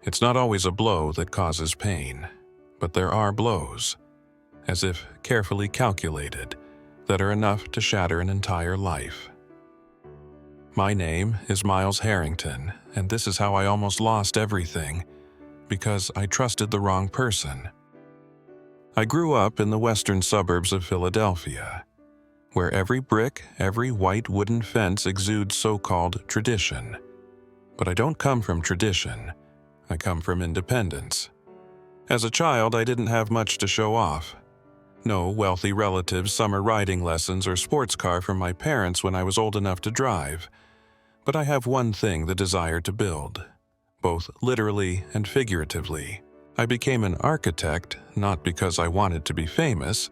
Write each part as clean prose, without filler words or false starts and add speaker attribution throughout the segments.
Speaker 1: It's not always a blow that causes pain, but there are blows, as if carefully calculated, that are enough to shatter an entire life. My name is Miles Harrington, and this is how I almost lost everything, because I trusted the wrong person. I grew up in the western suburbs of Philadelphia, where every brick, every white wooden fence exudes so-called tradition. But I don't come from tradition. I come from independence. As a child, I didn't have much to show off. No wealthy relatives, summer riding lessons, or sports car from my parents when I was old enough to drive. But I have one thing: the desire to build, both literally and figuratively. I became an architect not because I wanted to be famous,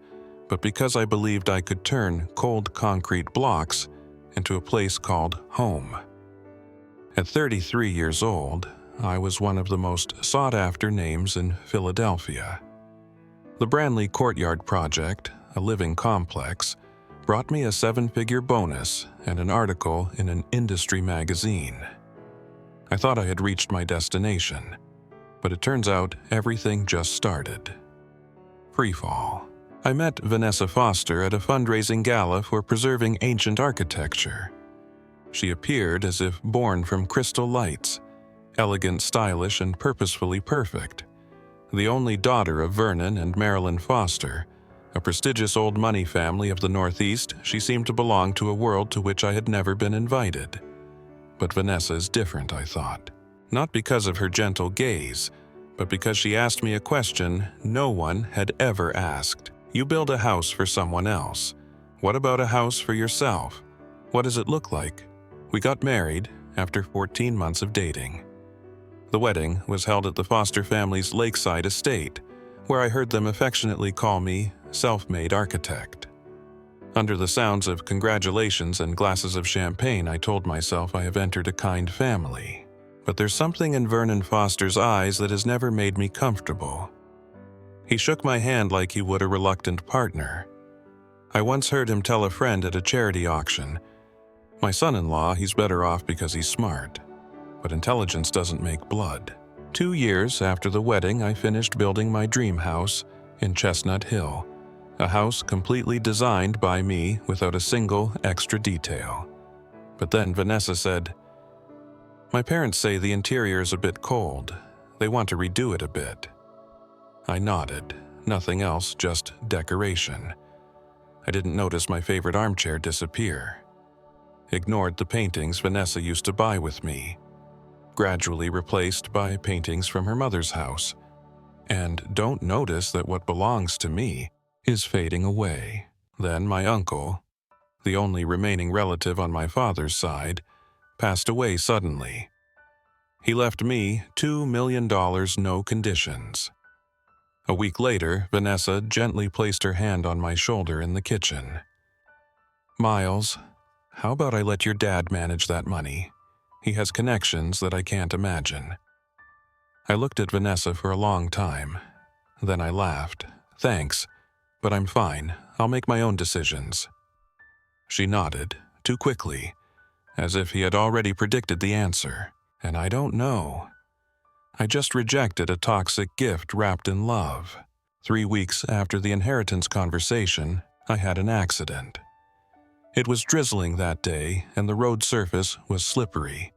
Speaker 1: but because I believed I could turn cold concrete blocks into a place called home. At 33 years old, I was one of the most sought-after names in Philadelphia. The Branley Courtyard Project, a living complex, brought me a 7-figure bonus and an article in an industry magazine. I thought I had reached my destination, but it turns out everything just started. Freefall. I met Vanessa Foster at a fundraising gala for preserving ancient architecture. She appeared as if born from crystal lights, elegant, stylish, and purposefully perfect. The only daughter of Vernon and Marilyn Foster, a prestigious old money family of the Northeast, she seemed to belong to a world to which I had never been invited. But Vanessa is different, I thought. Not because of her gentle gaze, but because she asked me a question no one had ever asked. You build a house for someone else. What about a house for yourself? What does it look like? We got married after 14 months of dating. The wedding was held at the Foster family's lakeside estate, where I heard them affectionately call me self-made architect. Under the sounds of congratulations and glasses of champagne, I told myself I have entered a kind family. But there's something in Vernon Foster's eyes that has never made me comfortable. He shook my hand like he would a reluctant partner. I once heard him tell a friend at a charity auction, "My son-in-law, he's better off because he's smart. But intelligence doesn't make blood." 2 years after the wedding, I finished building my dream house in Chestnut Hill, a house completely designed by me without a single extra detail. But then Vanessa said, "My parents say the interior is a bit cold. They want to redo it a bit." I nodded. Nothing else, just decoration. I didn't notice my favorite armchair disappear. Ignored the paintings Vanessa used to buy with me, gradually replaced by paintings from her mother's house, and don't notice that what belongs to me is fading away. Then my uncle, the only remaining relative on my father's side, passed away suddenly. He left me $2 million, no conditions. A week later, Vanessa gently placed her hand on my shoulder in the kitchen. "Miles, how about I let your dad manage that money? He has connections that I can't imagine." I looked at Vanessa for a long time. Then I laughed. "Thanks, but I'm fine. I'll make my own decisions." She nodded, too quickly, as if he had already predicted the answer. And I don't know. I just rejected a toxic gift wrapped in love. 3 weeks after the inheritance conversation, I had an accident. It was drizzling that day, and the road surface was slippery.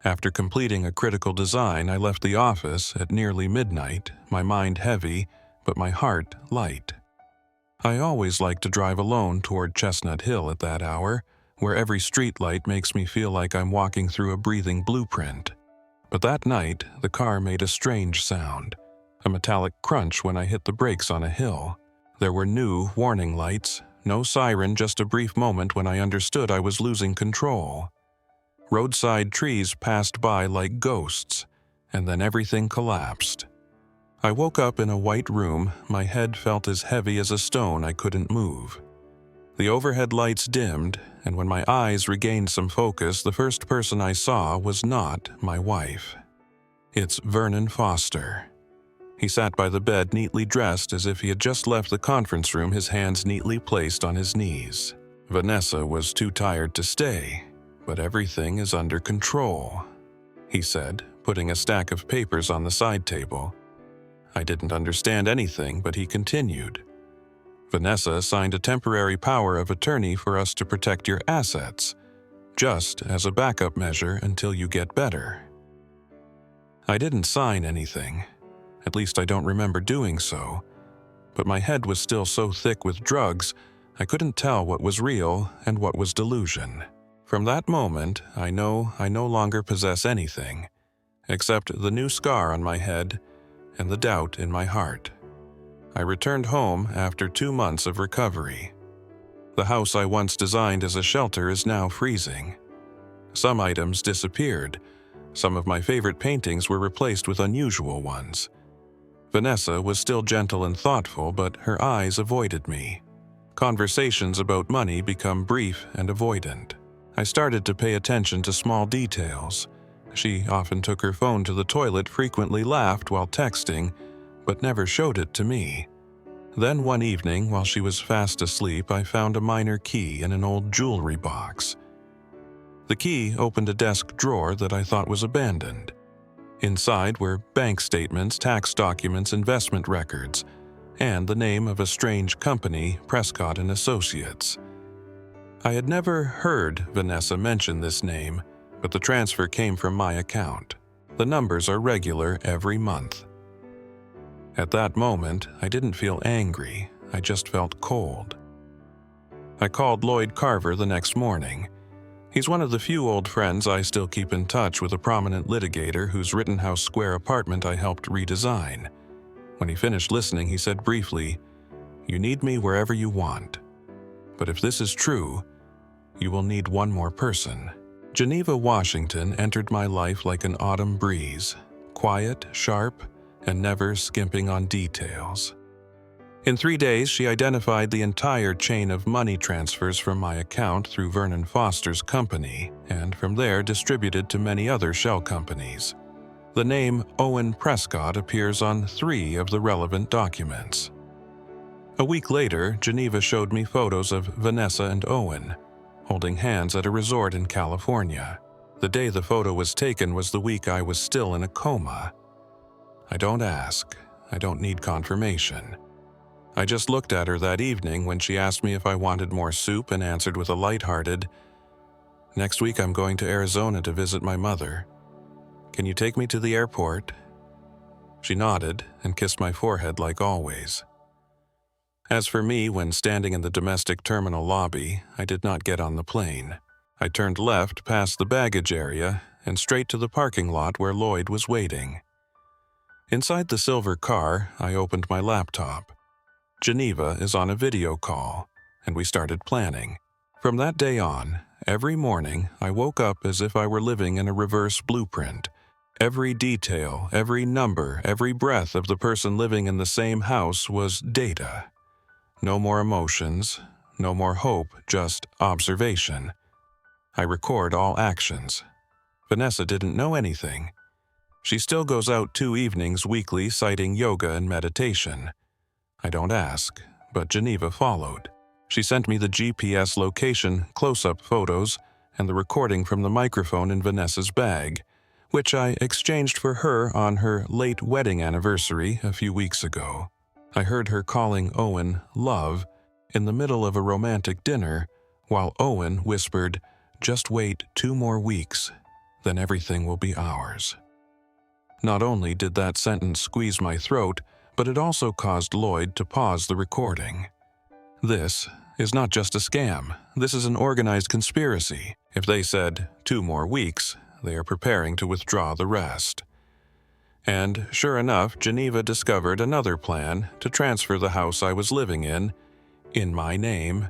Speaker 1: After completing a critical design, I left the office at nearly midnight, my mind heavy, but my heart light. I always like to drive alone toward Chestnut Hill at that hour, where every streetlight makes me feel like I'm walking through a breathing blueprint. But that night, the car made a strange sound, a metallic crunch when I hit the brakes on a hill. There were new warning lights, no siren, just a brief moment when I understood I was losing control. Roadside trees passed by like ghosts, and then everything collapsed. I woke up in a white room, my head felt as heavy as a stone I couldn't move. The overhead lights dimmed, and when my eyes regained some focus, the first person I saw was not my wife. It's Vernon Foster. He sat by the bed neatly dressed as if he had just left the conference room, his hands neatly placed on his knees. "Vanessa was too tired to stay, but everything is under control," he said, putting a stack of papers on the side table. I didn't understand anything, but he continued. Vanessa signed a temporary power of attorney for us to protect your assets, just as a backup measure until you get better. I didn't sign anything. At least I don't remember doing so. But my head was still so thick with drugs, I couldn't tell what was real and what was delusion. From that moment, I know I no longer possess anything, except the new scar on my head and the doubt in my heart. I returned home after 2 months of recovery. The house I once designed as a shelter is now freezing. Some items disappeared. Some of my favorite paintings were replaced with unusual ones. Vanessa was still gentle and thoughtful, but her eyes avoided me. Conversations about money become brief and avoidant. I started to pay attention to small details. She often took her phone to the toilet, frequently laughed while texting, but never showed it to me. Then one evening, while she was fast asleep, I found a minor key in an old jewelry box. The key opened a desk drawer that I thought was abandoned. Inside were bank statements, tax documents, investment records, and the name of a strange company, Prescott & Associates. I had never heard Vanessa mention this name, but the transfer came from my account. The numbers are regular every month. At that moment, I didn't feel angry, I just felt cold. I called Lloyd Carver the next morning. He's one of the few old friends I still keep in touch with, a prominent litigator whose Rittenhouse Square apartment I helped redesign. When he finished listening, he said briefly, "You need me wherever you want. But if this is true, you will need one more person." Geneva Washington entered my life like an autumn breeze, quiet, sharp, and never skimping on details. In 3 days, she identified the entire chain of money transfers from my account through Vernon Foster's company, and from there distributed to many other shell companies. The name Owen Prescott appears on 3 of the relevant documents. A week later, Geneva showed me photos of Vanessa and Owen, holding hands at a resort in California. The day the photo was taken was the week I was still in a coma. I don't ask. I don't need confirmation. I just looked at her that evening when she asked me if I wanted more soup and answered with a lighthearted, "Next week I'm going to Arizona to visit my mother. Can you take me to the airport?" She nodded and kissed my forehead like always. As for me, when standing in the domestic terminal lobby, I did not get on the plane. I turned left past the baggage area and straight to the parking lot where Lloyd was waiting. Inside the silver car, I opened my laptop. Geneva is on a video call, and we started planning. From that day on, every morning I woke up as if I were living in a reverse blueprint. Every detail, every number, every breath of the person living in the same house was data. No more emotions, no more hope, just observation. I record all actions. Vanessa didn't know anything. She still goes out 2 evenings weekly citing yoga and meditation. I don't ask, but Geneva followed. She sent me the GPS location, close-up photos, and the recording from the microphone in Vanessa's bag, which I exchanged for her on her late wedding anniversary a few weeks ago. I heard her calling Owen love in the middle of a romantic dinner, while Owen whispered, "Just wait 2 more weeks, then everything will be ours." Not only did that sentence squeeze my throat, but it also caused Lloyd to pause the recording. This is not just a scam. This is an organized conspiracy. If they said 2 more weeks, they are preparing to withdraw the rest. And sure enough, Geneva discovered another plan to transfer the house I was living in my name,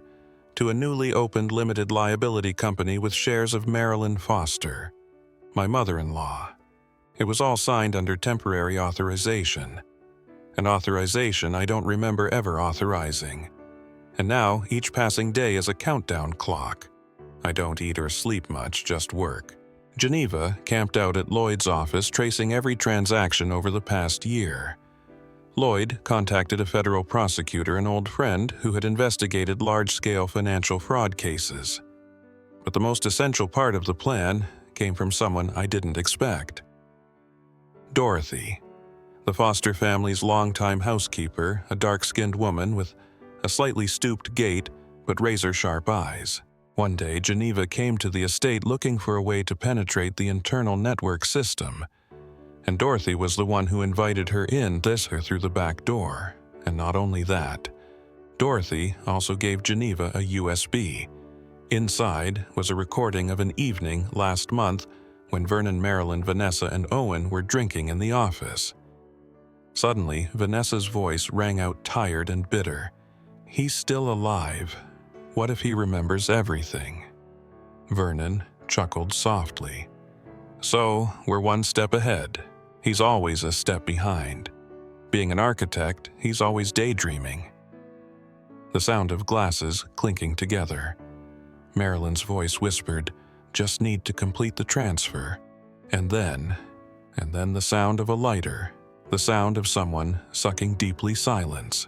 Speaker 1: to a newly opened limited liability company with shares of Marilyn Foster, my mother-in-law. It was all signed under temporary authorization. An authorization I don't remember ever authorizing. And now, each passing day is a countdown clock. I don't eat or sleep much, just work. Geneva camped out at Lloyd's office, tracing every transaction over the past year. Lloyd contacted a federal prosecutor, an old friend who had investigated large-scale financial fraud cases. But the most essential part of the plan came from someone I didn't expect. Dorothy, the Foster family's longtime housekeeper, a dark-skinned woman with a slightly stooped gait but razor-sharp eyes. One day, Geneva came to the estate looking for a way to penetrate the internal network system, and Dorothy was the one who invited her in through the back door. And not only that, Dorothy also gave Geneva a USB. Inside was a recording of an evening last month when Vernon, Marilyn, Vanessa, and Owen were drinking in the office. Suddenly, Vanessa's voice rang out tired and bitter. "He's still alive. What if he remembers everything?" Vernon chuckled softly. "So, we're one step ahead. He's always a step behind. Being an architect, he's always daydreaming." The sound of glasses clinking together. Marilyn's voice whispered, "Just need to complete the transfer." And then the sound of a lighter, the sound of someone sucking deeply silence.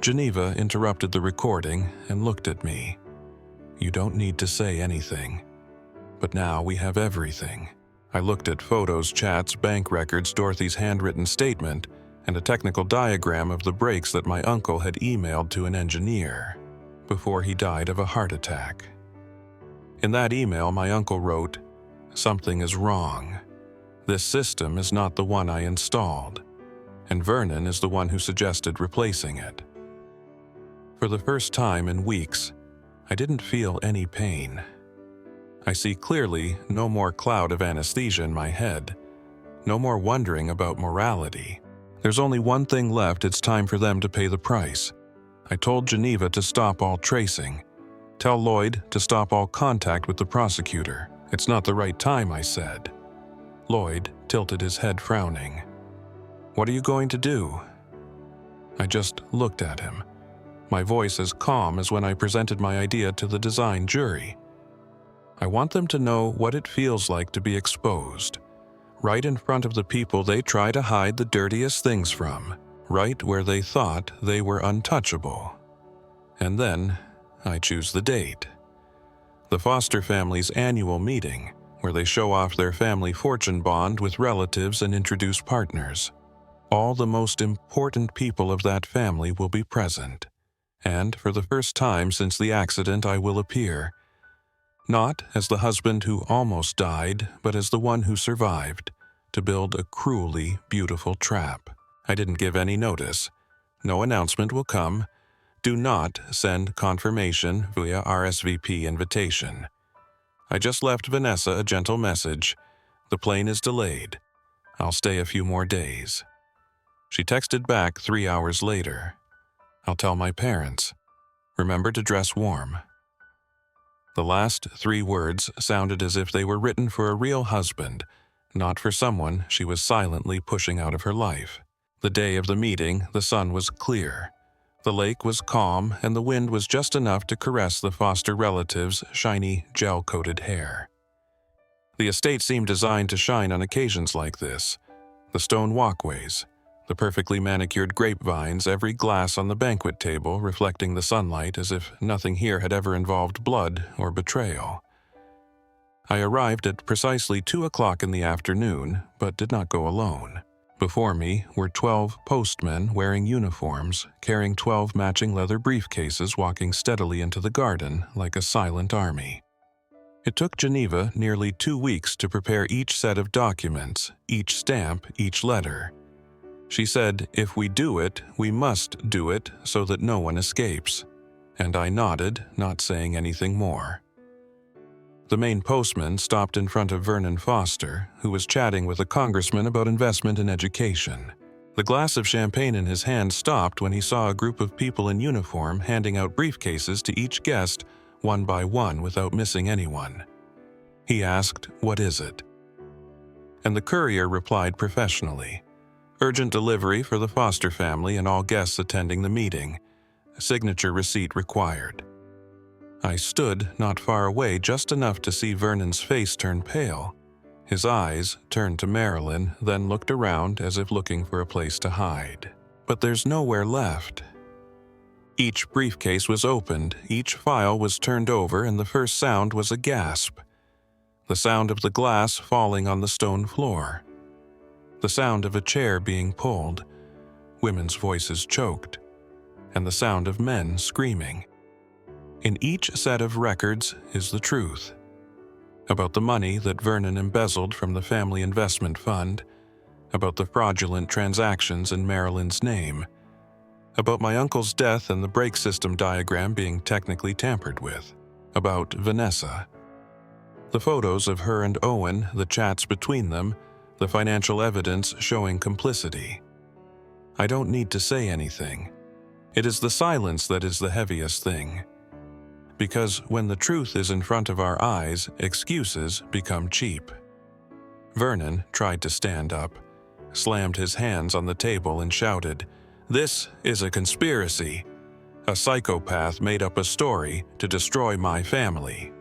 Speaker 1: Geneva interrupted the recording and looked at me. "You don't need to say anything. But now we have everything." I looked at photos, chats, bank records, Dorothy's handwritten statement, and a technical diagram of the breaks that my uncle had emailed to an engineer before he died of a heart attack. In that email, my uncle wrote, "Something is wrong. This system is not the one I installed, and Vernon is the one who suggested replacing it." For the first time in weeks, I didn't feel any pain. I see clearly no more cloud of anesthesia in my head, no more wondering about morality. There's only one thing left. It's time for them to pay the price. I told Geneva to stop all tracing. Tell Lloyd to stop all contact with the prosecutor. "It's not the right time," I said. Lloyd tilted his head, frowning. "What are you going to do?" I just looked at him, my voice as calm as when I presented my idea to the design jury. "I want them to know what it feels like to be exposed, right in front of the people they try to hide the dirtiest things from, right where they thought they were untouchable." And then I choose the date. The Foster family's annual meeting, where they show off their family fortune bond with relatives and introduce partners. All the most important people of that family will be present, and for the first time since the accident I will appear, not as the husband who almost died, but as the one who survived, to build a cruelly beautiful trap. I didn't give any notice. No announcement will come. Do not send confirmation via RSVP invitation. I just left Vanessa a gentle message. "The plane is delayed. I'll stay a few more days." She texted back 3 hours later. "I'll tell my parents. Remember to dress warm." The last 3 words sounded as if they were written for a real husband, not for someone she was silently pushing out of her life. The day of the meeting, the sun was clear. The lake was calm, and the wind was just enough to caress the Foster relatives' shiny, gel-coated hair. The estate seemed designed to shine on occasions like this. The stone walkways, the perfectly manicured grapevines, every glass on the banquet table reflecting the sunlight as if nothing here had ever involved blood or betrayal. I arrived at precisely 2 o'clock in the afternoon, but did not go alone. Before me were 12 postmen wearing uniforms, carrying 12 matching leather briefcases, walking steadily into the garden like a silent army. It took Geneva nearly 2 weeks to prepare each set of documents, each stamp, each letter. She said, "If we do it, we must do it so that no one escapes." And I nodded, not saying anything more. The main postman stopped in front of Vernon Foster, who was chatting with a congressman about investment in education. The glass of champagne in his hand stopped when he saw a group of people in uniform handing out briefcases to each guest, one by one, without missing anyone. He asked, "What is it?" And the courier replied professionally, "Urgent delivery for the Foster family and all guests attending the meeting. Signature receipt required." I stood not far away, just enough to see Vernon's face turn pale. His eyes turned to Marilyn, then looked around as if looking for a place to hide. But there's nowhere left. Each briefcase was opened, each file was turned over, and the first sound was a gasp. The sound of the glass falling on the stone floor. the sound of a chair being pulled, women's voices choked, and the sound of men screaming. In each set of records is the truth about the money that Vernon embezzled from the family investment fund, about the fraudulent transactions in Marilyn's name, about my uncle's death and the brake system diagram being technically tampered with, about Vanessa. The photos of her and Owen, the chats between them, the financial evidence showing complicity. I don't need to say anything. It is the silence that is the heaviest thing. Because when the truth is in front of our eyes, excuses become cheap. Vernon tried to stand up, slammed his hands on the table and shouted, "This is a conspiracy. A psychopath made up a story to destroy my family."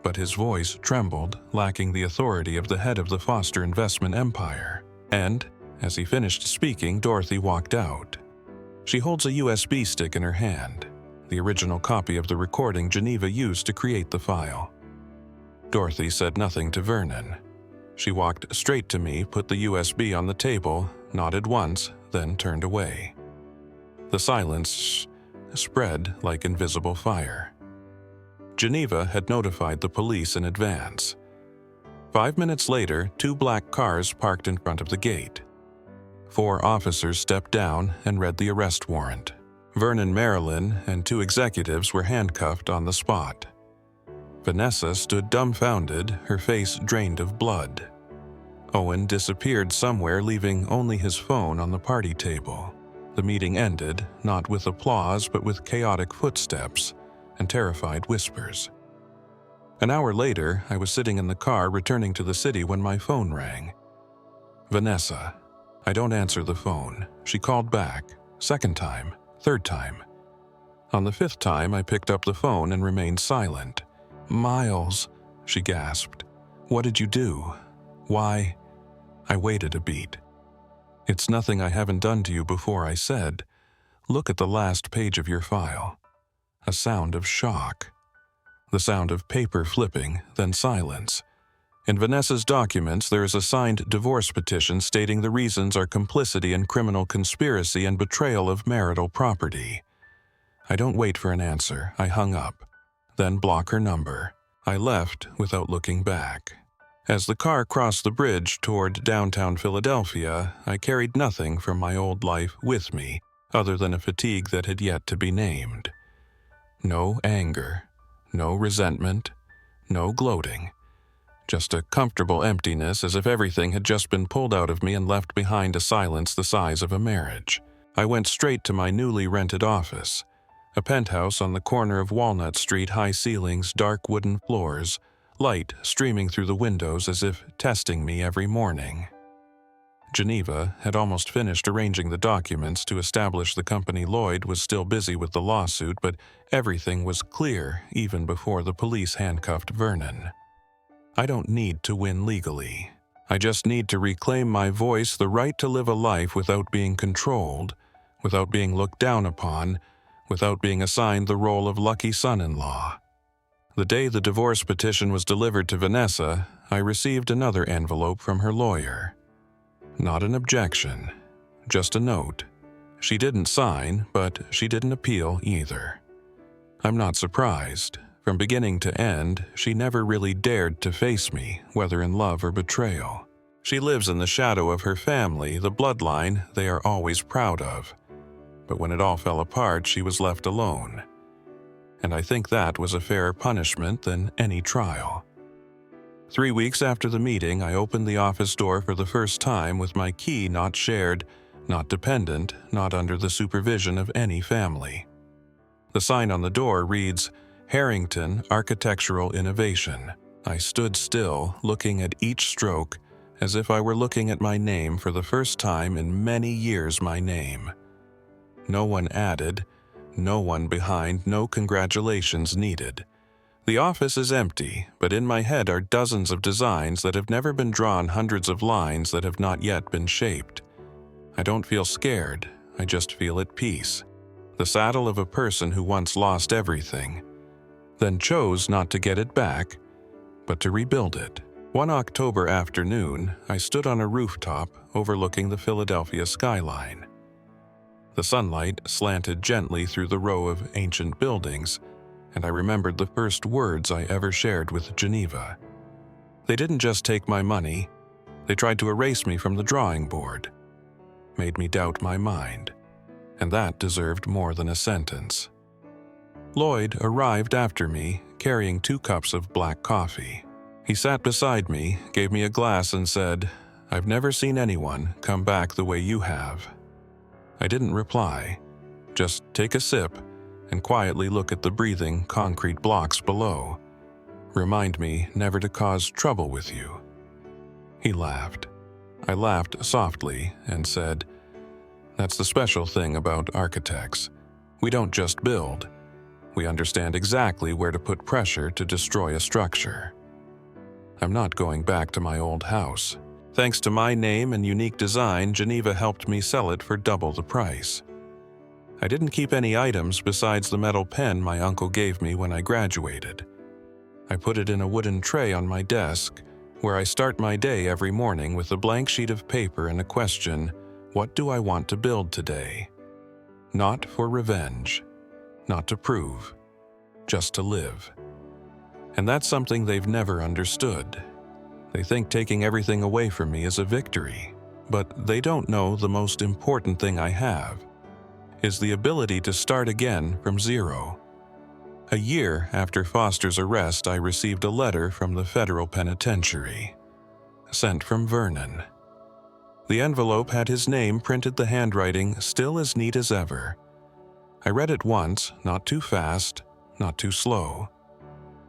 Speaker 1: But his voice trembled, lacking the authority of the head of the Foster investment empire. And, as he finished speaking, Dorothy walked out. She holds a USB stick in her hand, the original copy of the recording Geneva used to create the file. Dorothy said nothing to Vernon. She walked straight to me, put the USB on the table, nodded once, then turned away. The silence spread like invisible fire. Geneva had notified the police in advance. 5 minutes later, 2 black cars parked in front of the gate. 4 officers stepped down and read the arrest warrant. Vernon, Marilyn, and 2 executives were handcuffed on the spot. Vanessa stood dumbfounded, her face drained of blood. Owen disappeared somewhere, leaving only his phone on the party table. The meeting ended, not with applause but with chaotic footsteps and terrified whispers. An hour later, I was sitting in the car returning to the city when my phone rang. Vanessa. I don't answer the phone. She called back. 2nd time. 3rd time. On the 5th time, I picked up the phone and remained silent. "Miles," she gasped. "What did you do? Why?" I waited a beat. "It's nothing I haven't done to you before," I said. "Look at the last page of your file." A sound of shock. The sound of paper flipping, then silence. In Vanessa's documents, there is a signed divorce petition stating the reasons are complicity in criminal conspiracy and betrayal of marital property. I don't wait for an answer. I hung up, then block her number. I left without looking back. As the car crossed the bridge toward downtown Philadelphia, I carried nothing from my old life with me, other than a fatigue that had yet to be named. No anger, no resentment, no gloating. Just a comfortable emptiness, as if everything had just been pulled out of me and left behind a silence the size of a marriage. I went straight to my newly rented office, a penthouse on the corner of Walnut Street, high ceilings, dark wooden floors, light streaming through the windows as if testing me every morning. Geneva had almost finished arranging the documents to establish the company. Lloyd was still busy with the lawsuit, but everything was clear even before the police handcuffed Vernon. I don't need to win legally. I just need to reclaim my voice, the right to live a life without being controlled, without being looked down upon, without being assigned the role of lucky son-in-law. The day the divorce petition was delivered to Vanessa, I received another envelope from her lawyer. Not an objection, just a note. She didn't sign, but she didn't appeal either. I'm not surprised. From beginning to end, she never really dared to face me, whether in love or betrayal. She lives in the shadow of her family, the bloodline they are always proud of. But when it all fell apart, she was left alone. And I think that was a fairer punishment than any trial. 3 weeks after the meeting, I opened the office door for the first time with my key not shared, not dependent, not under the supervision of any family. The sign on the door reads, "Harrington Architectural Innovation." I stood still, looking at each stroke, as if I were looking at my name for the first time in many years. My name. No one added, no one behind, no congratulations needed. The office is empty, but in my head are dozens of designs that have never been drawn, hundreds of lines that have not yet been shaped. I don't feel scared, I just feel at peace. The saddle of a person who once lost everything, then chose not to get it back, but to rebuild it. One October afternoon, I stood on a rooftop overlooking the Philadelphia skyline. The sunlight slanted gently through the row of ancient buildings, and I remembered the first words I ever shared with Geneva. They didn't just take my money, they tried to erase me from the drawing board, made me doubt my mind, and that deserved more than a sentence. Lloyd arrived after me, carrying 2 cups of black coffee. He sat beside me, gave me a glass, and said, "I've never seen anyone come back the way you have." I didn't reply, just take a sip and quietly look at the breathing concrete blocks below. Remind me never to cause trouble with you. He laughed. I laughed softly and said, "That's the special thing about architects. We don't just build. We understand exactly where to put pressure to destroy a structure." I'm not going back to my old house. Thanks to my name and unique design, Geneva helped me sell it for double the price. I didn't keep any items besides the metal pen my uncle gave me when I graduated. I put it in a wooden tray on my desk, where I start my day every morning with a blank sheet of paper and a question, what do I want to build today? Not for revenge, not to prove, just to live. And that's something they've never understood. They think taking everything away from me is a victory, but they don't know the most important thing I have is the ability to start again from zero. A year after Foster's arrest, I received a letter from the federal penitentiary, sent from Vernon. The envelope had his name printed, the handwriting still as neat as ever. I read it once, not too fast, not too slow.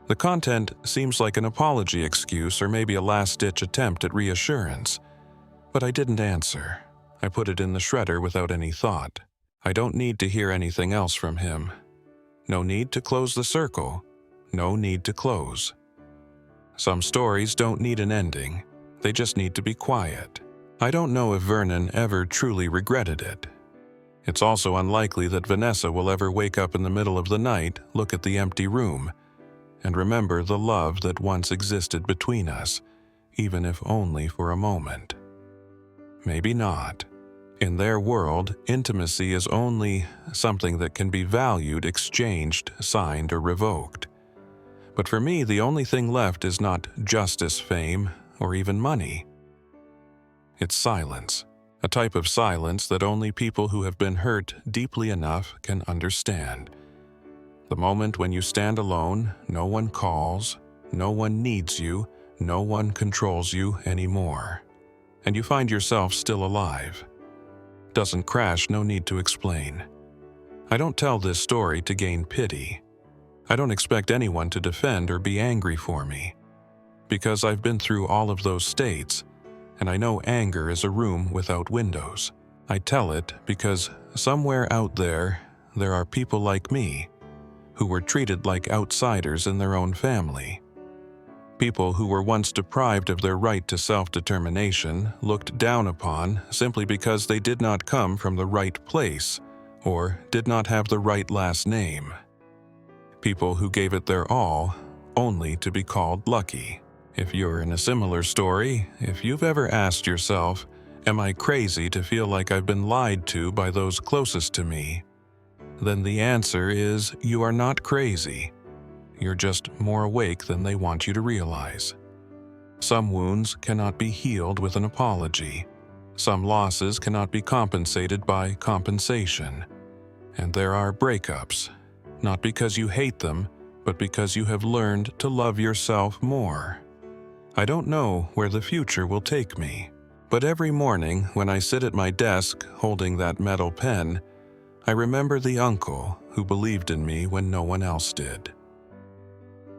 Speaker 1: The content seems like an apology excuse or maybe a last-ditch attempt at reassurance, but I didn't answer. I put it in the shredder without any thought. I don't need to hear anything else from him. No need to close the circle. No need to close. Some stories don't need an ending. They just need to be quiet. I don't know if Vernon ever truly regretted it. It's also unlikely that Vanessa will ever wake up in the middle of the night, look at the empty room, and remember the love that once existed between us, even if only for a moment. Maybe not. In their world, intimacy is only something that can be valued, exchanged, signed, or revoked. But for me, the only thing left is not justice, fame, or even money. It's silence, a type of silence that only people who have been hurt deeply enough can understand. The moment when you stand alone, no one calls, no one needs you, no one controls you anymore, and you find yourself still alive. Doesn't crash, no need to explain. I don't tell this story to gain pity. I don't expect anyone to defend or be angry for me, because I've been through all of those states, and I know anger is a room without windows. I tell it because somewhere out there are people like me who were treated like outsiders in their own family. People who were once deprived of their right to self-determination, looked down upon simply because they did not come from the right place or did not have the right last name. People who gave it their all only to be called lucky. If you're in a similar story, if you've ever asked yourself, am I crazy to feel like I've been lied to by those closest to me? Then the answer is you are not crazy. You're just more awake than they want you to realize. Some wounds cannot be healed with an apology. Some losses cannot be compensated by compensation. And there are breakups, not because you hate them, but because you have learned to love yourself more. I don't know where the future will take me, but every morning when I sit at my desk holding that metal pen, I remember the uncle who believed in me when no one else did.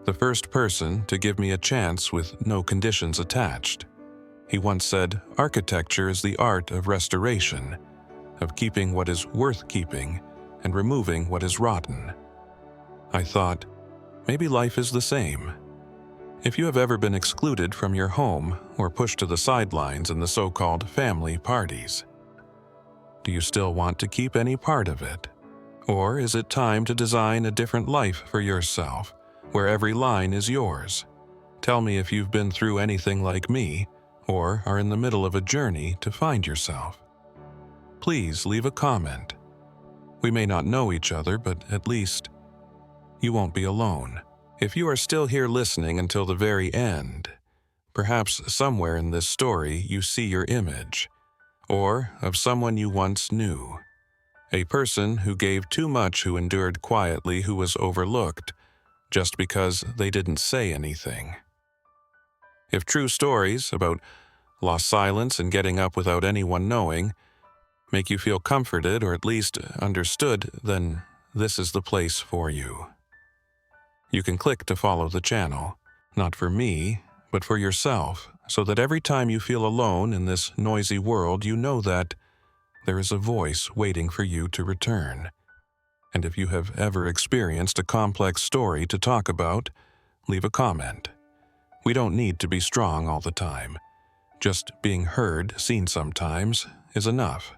Speaker 1: The first person to give me a chance with no conditions attached. He once said, architecture is the art of restoration, of keeping what is worth keeping and removing what is rotten. I thought, maybe life is the same. If you have ever been excluded from your home or pushed to the sidelines in the so-called family parties, do you still want to keep any part of it? Or is it time to design a different life for yourself, where every line is yours? Tell me if you've been through anything like me, or are in the middle of a journey to find yourself, please leave a comment. We may not know each other, but at least you won't be alone. If you are still here listening until the very end, perhaps somewhere in this story you see your image, or of someone you once knew. A person who gave too much, who endured quietly, who was overlooked just because they didn't say anything. If true stories about lost silence and getting up without anyone knowing make you feel comforted or at least understood, then this is the place for you. You can click to follow the channel, not for me, but for yourself, so that every time you feel alone in this noisy world, you know that there is a voice waiting for you to return. And if you have ever experienced a complex story to talk about, leave a comment. We don't need to be strong all the time. Just being heard, seen sometimes, is enough.